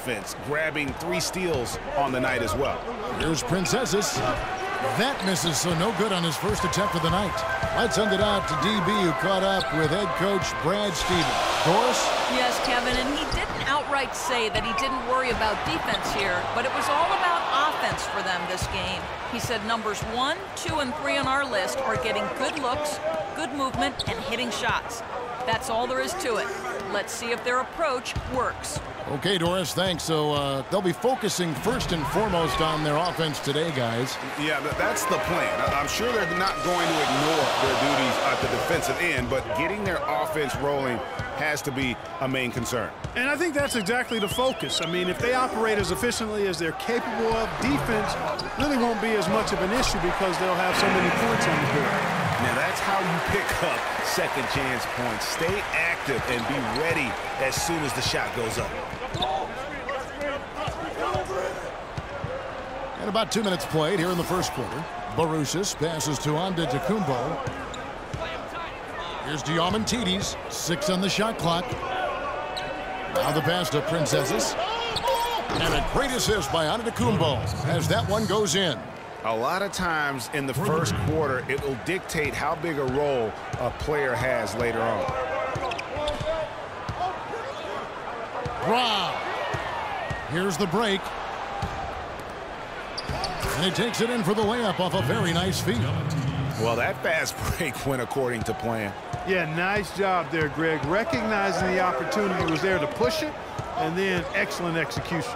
defense, grabbing 3 steals on the night as well. Here's Princesses. That misses, so no good on his first attempt of the night. Let's send it out to DB, who caught up with head coach Brad Stevens. Doris? Yes, Kevin, and he didn't outright say that he didn't worry about defense here, but it was all about offense for them this game. He said numbers 1, 2, and 3 on our list are getting good looks, good movement, and hitting shots. That's all there is to it. Let's see if their approach works. Okay, Doris, thanks. So they'll be focusing first and foremost on their offense today, guys. Yeah, that's the plan. I'm sure they're not going to ignore their duties at the defensive end, but getting their offense rolling has to be a main concern. And I think that's exactly the focus. I mean, if they operate as efficiently as they're capable of, defense really won't be as much of an issue because they'll have so many points on the board. Now, that's how you pick up second chance points. Stay active and be ready as soon as the shot goes up. And about 2 minutes played here in the first quarter. Barusis passes to Antetokounmpo. Here's Diamantidis, 6 on the shot clock. Now the pass to Princesses. And a great assist by Antetokounmpo as that one goes in. A lot of times in the first quarter, it will dictate how big a role a player has later on. Wow. Here's the break. And he takes it in for the layup off a very nice feed. Well, that fast break went according to plan. Yeah, nice job there, Greg. Recognizing the opportunity was there to push it, and then excellent execution.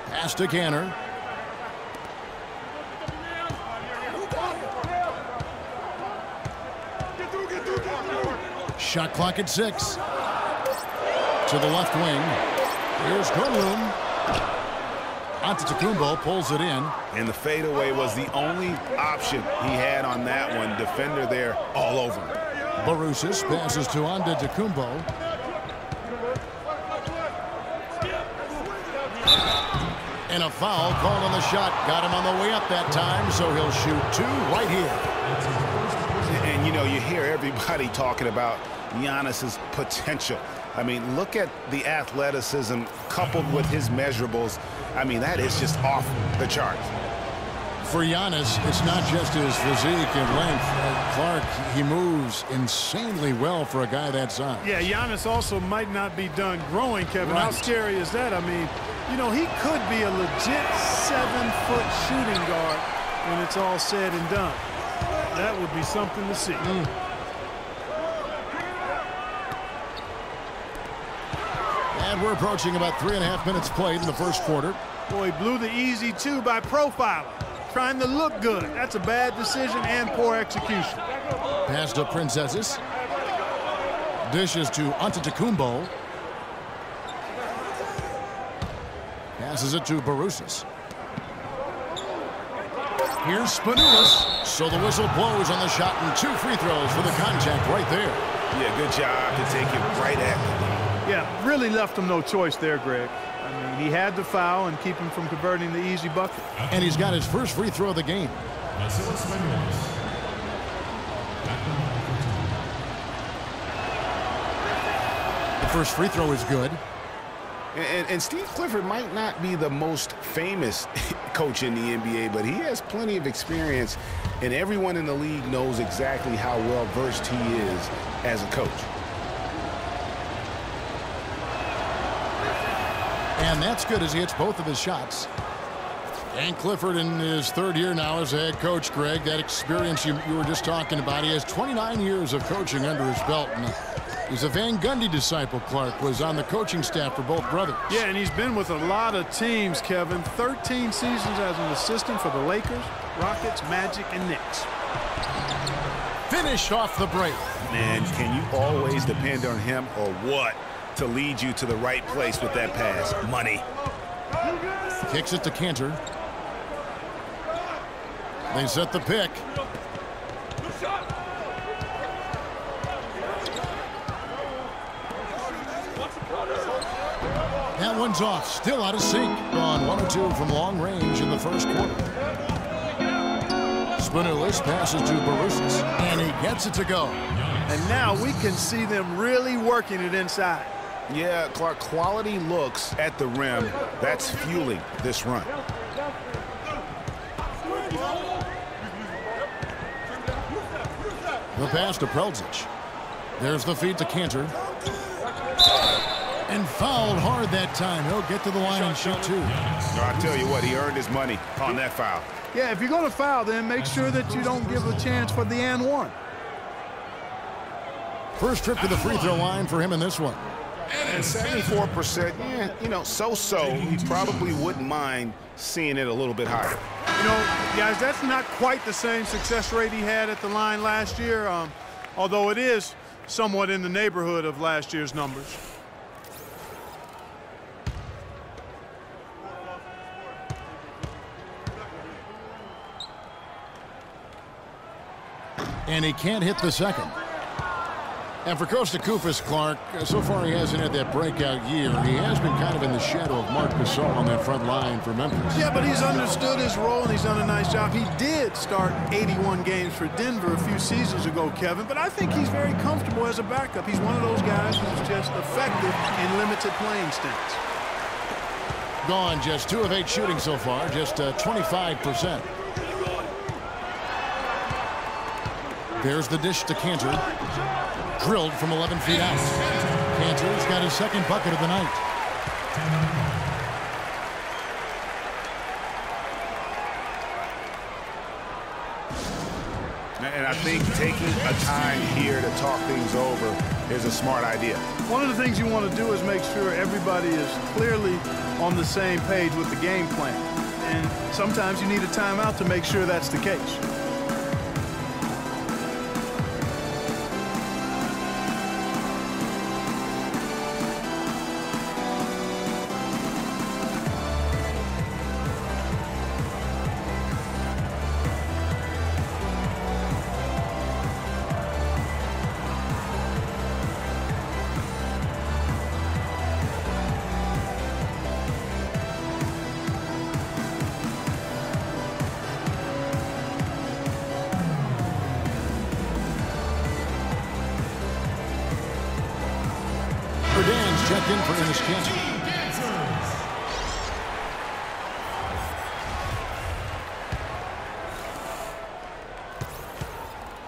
Pass to Canner. Shot clock at 6. To the left wing. Here's Kunlun. Antetokounmpo pulls it in. And the fadeaway was the only option he had on that one. Defender there all over him. Barusis passes to Antetokounmpo. And a foul called on the shot. Got him on the way up that time, so he'll shoot 2 right here. And, you know, you hear everybody talking about Giannis's potential. I mean, look at the athleticism coupled with his measurables. I mean, that is just off the charts. For Giannis, it's not just his physique and length. Clark, he moves insanely well for a guy that size. Yeah, Giannis also might not be done growing, Kevin. Right. How scary is that? I mean, you know, he could be a legit 7-foot shooting guard when it's all said and done. That would be something to see. And we're approaching about 3.5 minutes played in the first quarter. Boy, blew the easy 2 by profiling. Trying to look good. That's a bad decision and poor execution. Pass to Princesses. Dishes to Antetokounmpo. Passes it to Barusis. Here's Spanoulis. So the whistle blows on the shot and 2 free throws for the contact right there. Yeah, good job to take it right at him. Yeah, really left him no choice there, Greg. I mean, he had to foul and keep him from converting the easy bucket. And he's got his first free throw of the game. The first free throw is good. And Steve Clifford might not be the most famous coach in the NBA, but he has plenty of experience, and everyone in the league knows exactly how well-versed he is as a coach. And that's good as he hits both of his shots. And Clifford in his 3rd year now as a head coach, Greg. That experience you were just talking about. He has 29 years of coaching under his belt. And he's a Van Gundy disciple. Clark was on the coaching staff for both brothers. Yeah, and he's been with a lot of teams, Kevin. 13 seasons as an assistant for the Lakers, Rockets, Magic, and Knicks. Finish off the break. Man, can you always depend on him or what to lead you to the right place with that pass? Money. Kicks it to Cantor. They set the pick. That one's off. Still out of sync. Gone 1 or 2 from long range in the first quarter. Spanoulis passes to Barusis. And he gets it to go. And now we can see them really working it inside. Yeah, Clark, quality looks at the rim. That's fueling this run. The pass to Prelzic. There's the feed to Cantor. And fouled hard that time. He'll get to the line and shoot two. I tell you what, he earned his money on that foul. Yeah, if you're going to foul, then make sure that you don't give a chance for the and one. First trip to the free throw line for him in this one. And 74%, yeah, you know, so-so. He probably wouldn't mind seeing it a little bit higher. You know, guys, that's not quite the same success rate he had at the line last year, although it is somewhat in the neighborhood of last year's numbers. And he can't hit the second. And for Costa Koufos, Clark, so far he hasn't had that breakout year. He has been kind of in the shadow of Marc Gasol on that front line for Memphis. Yeah, but he's understood his role, and he's done a nice job. He did start 81 games for Denver a few seasons ago, Kevin, but I think he's very comfortable as a backup. He's one of those guys who's just effective in limited playing stints. Gone just 2 of 8 shooting so far, just 25%. There's the dish to Cantor. Drilled from 11 feet out. Cantor's got his second bucket of the night. And I think taking a time here to talk things over is a smart idea. One of the things you want to do is make sure everybody is clearly on the same page with the game plan. And sometimes you need a timeout to make sure that's the case. Checked in for Enes Kanter.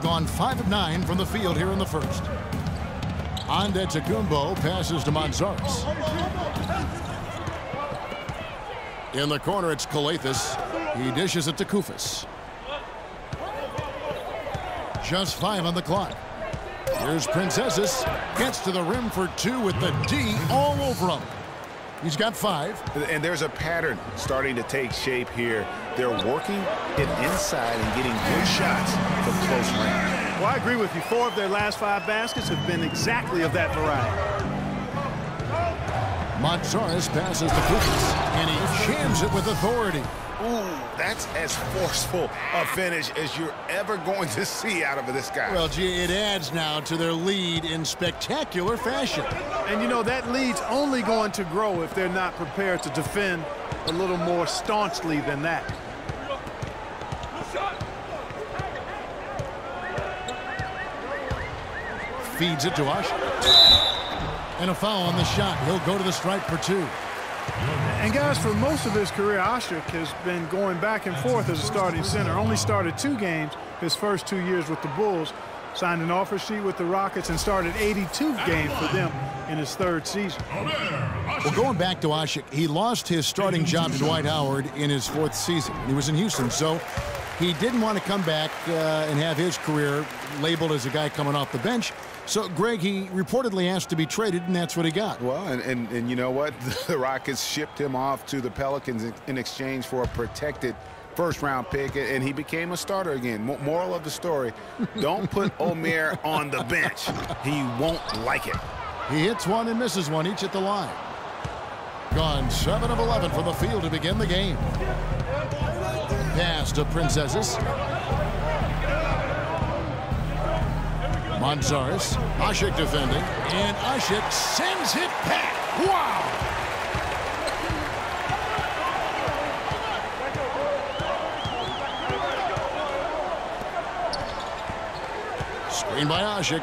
Gone 5 of 9 from the field here in the first. Antetokounmpo passes to Montzaris. In the corner, it's Kalathis. He dishes it to Koufos. Just 5 on the clock. Here's Princesses. Gets to the rim for 2 with the D all over him. He's got 5. And there's a pattern starting to take shape here. They're working it inside and getting good shots from close range. Well, I agree with you. 4 of their last 5 baskets have been exactly of that variety. Montzaris passes to Koufos, and he jams it with authority. Ooh, that's as forceful a finish as you're ever going to see out of this guy. Well, gee, it adds now to their lead in spectacular fashion. And, you know, that lead's only going to grow if they're not prepared to defend a little more staunchly than that. Feeds it to Usher. And a foul on the shot. He'll go to the stripe for 2. And, guys, for most of his career, Ashik has been going back and forth as a starting center. Only started 2 games his first 2 years with the Bulls. Signed an offer sheet with the Rockets and started 82 games for them in his 3rd season. Well, going back to Ashik, he lost his starting job to Dwight Howard in his 4th season. He was in Houston, so he didn't want to come back and have his career labeled as a guy coming off the bench. So, Greg, he reportedly asked to be traded, and that's what he got. Well, and you know what? The Rockets shipped him off to the Pelicans in exchange for a protected first-round pick, and he became a starter again. Moral of the story, don't put Omer on the bench. He won't like it. He hits 1 and misses 1, each at the line. Gone 7 of 11 from the field to begin the game. Pass to Princesses. Montzaris, Ashik defending, and Ashik sends it back. Wow! Screen by Ashik.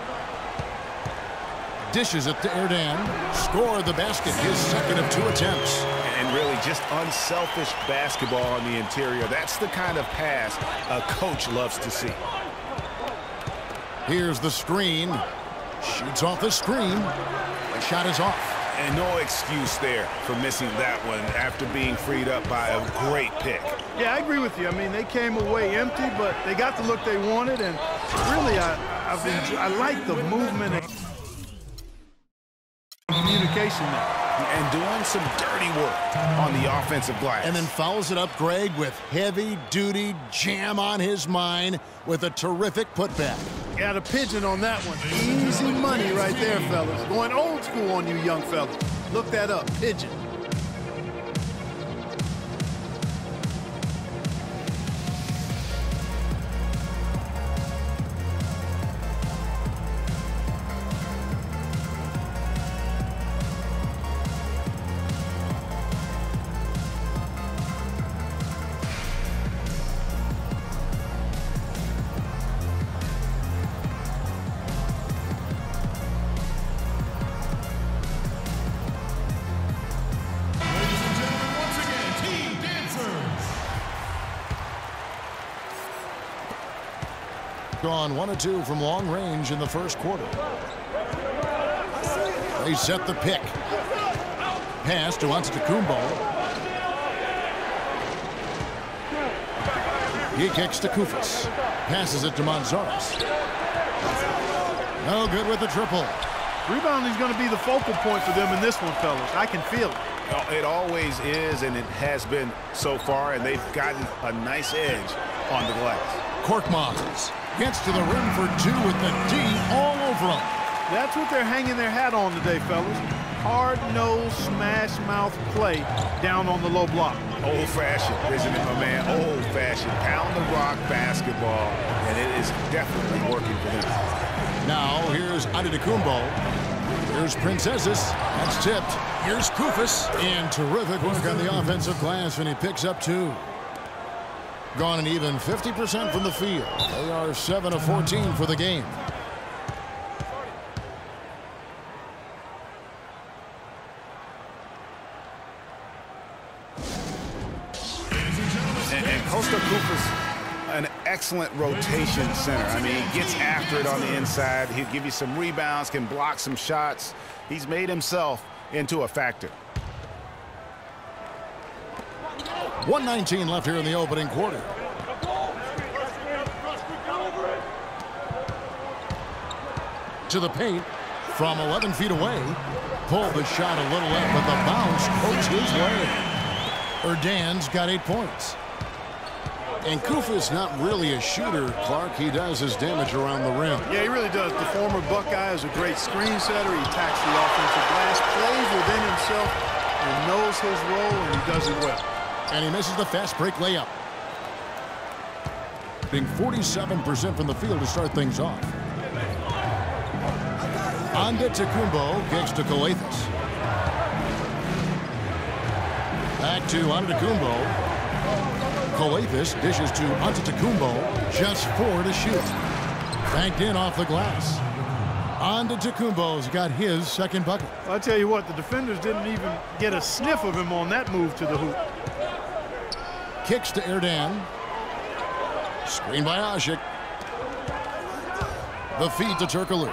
Dishes it to Erdan. Scored the basket, his second of 2 attempts. And really just unselfish basketball on the interior. That's the kind of pass a coach loves to see. Here's the screen. Shoots off the screen. The shot is off. And no excuse there for missing that one after being freed up by a great pick. Yeah, I agree with you. I mean, they came away empty, but they got the look they wanted. And really, I like the movement and communication there. And doing some dirty work on the offensive glass. And then follows it up, Greg, with heavy-duty jam on his mind with a terrific putback. Got a pigeon on that one. Easy money right there, fellas. Going old school on you young fellas. Look that up, pigeon. Gone 1 of 2 from long range in the first quarter. They set the pick. Pass to Antetokounmpo. He kicks to Koufos. Passes it to Manzares. No good with the triple. Rebounding is going to be the focal point for them in this one, fellas. I can feel it. It always is, and it has been so far, and they've gotten a nice edge on the glass. Korkmaz gets to the rim for 2 with the D all over him. That's what they're hanging their hat on today, fellas. Hard-nosed, smash-mouth play down on the low block. Old-fashioned, isn't it, my man? Old-fashioned, pound-the-rock basketball, and it is definitely working for them. Now, here's Antetokounmpo. Here's Princesses. That's tipped. Here's Koufos. And terrific work on the offensive glass, and he picks up 2. Gone an even 50% from the field. They are 7 of 14 for the game. And Kosta Koufos, an excellent rotation center. I mean, he gets after it on the inside. He'll give you some rebounds, can block some shots. He's made himself into a factor. 1:19 left here in the opening quarter. To the paint from 11 feet away. Pulled the shot a little left, but the bounce goes his way. Erdan's got 8 points. And Koufos not really a shooter, Clark. He does his damage around the rim. Yeah, he really does. The former Buckeye is a great screen setter. He attacks the offensive glass, plays within himself, and knows his role, and he does it well. And he misses the fast break layup. Being 47% from the field to start things off. Antetokounmpo kicks to Calathes. Back to Antetokounmpo. Calathes dishes to Antetokounmpo. Just 4 to shoot. Banked in off the glass. Antetokounmpo's got his second bucket. I'll tell you what, the defenders didn't even get a sniff of him on that move to the hoop. Kicks to Erdan. Screen by Asik. The feed to Turkoglu.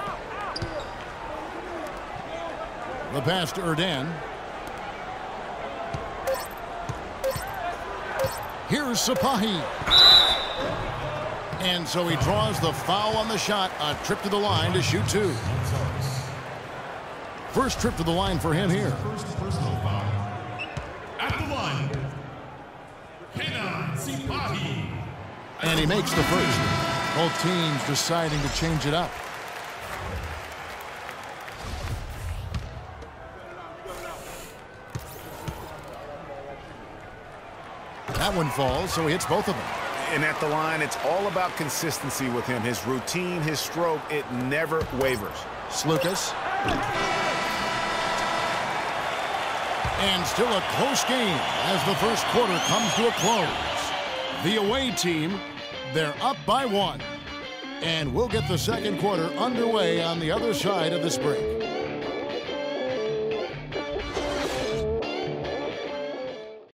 The pass to Erdan. Here's Sapahi. And so he draws the foul on the shot. A trip to the line to shoot 2. First trip to the line for him here. First personal foul. At the line, Sapahi. And he makes the first. Both teams deciding to change it up. That one falls, so he hits both of them. And at the line, it's all about consistency with him. His routine, his stroke, it never wavers. Slukas. And still a close game as the first quarter comes to a close. The away team, they're up by 1. And we'll get the second quarter underway on the other side of this break.